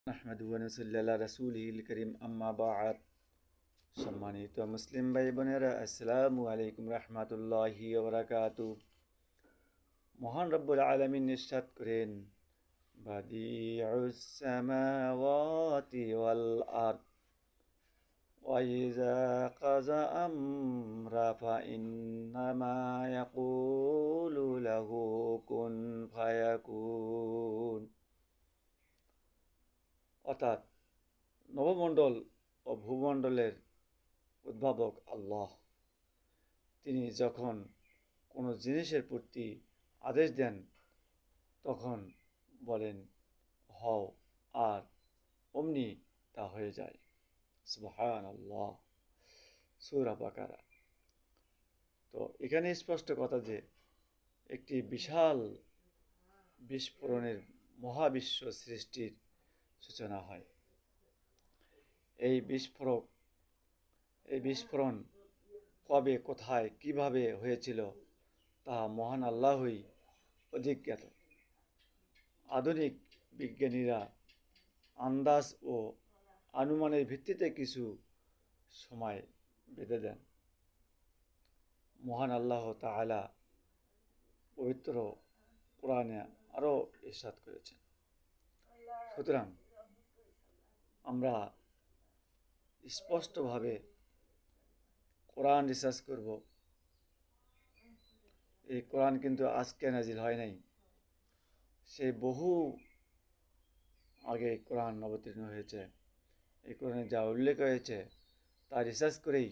আহমেদু ওয়া নুসাল্লি আলা রাসূলিল কারীম আম্মা বা'দ। সম্মানিত মুসলিম ভাই বোনেরা, আসসালামু আলাইকুম রাহমাতুল্লাহি ওয়া বারাকাতুহু। মহান রব্বুল আলামিন ইরশাদ করেন, বাদিউস সামাওয়াতি ওয়াল আরদ ওয়া ইযা কাযা আমরা ফাইন্নামা ইয়াকুলু লাহু কুন ফায়াকুন। অর্থাৎ নবমণ্ডল ও ভূমণ্ডলের উদ্ভাবক আল্লাহ, তিনি যখন কোনো জিনিসের প্রতি আদেশ দেন তখন বলেন হও, আর অমনি তা হয়ে যায়। সুবহানাল্লাহ। সূরা বাকারা। তো এখানে স্পষ্ট কথা যে একটি বিশাল বিস্ফোরণের মহাবিশ্ব সৃষ্টির সূচনা হয়। এই বিস্ফোরণ কবে, কোথায়, কিভাবে হয়েছিল তা মহান আল্লাহই অধিক জ্ঞাত। আধুনিক বিজ্ঞানীরা আন্দাজ ও অনুমানের ভিত্তিতে কিছু সময় বেঁধে দেন। মহান আল্লাহ তাআলা পবিত্র কোরআনে আরও ইরশাদ করেছেন। সুতরাং আমরা স্পষ্টভাবে কোরআন রিসার্চ করব। এই কোরআন কিন্তু আজকে নাজিল হয় নাই, সেই বহু আগে কোরআন অবতীর্ণ হয়েছে। এই কোরআনে যা উল্লেখ হয়েছে তা রিসার্চ করেই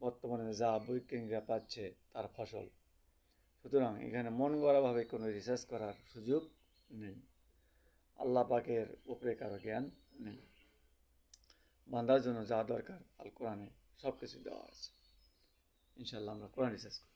বর্তমানে যা বৈজ্ঞানিকরা পাচ্ছে তার ফসল। সুতরাং এখানে মন গড়াভাবে কোনো রিসার্চ করার সুযোগ নেই। আল্লাহ পাকের উপরে কারো জ্ঞান নেই। বান্দার জন্য যা দরকার আল কোরআনে সব কিছু দেওয়া আছে। ইনশাআল্লাহ আমরা কোরআন রিসার্চ করি।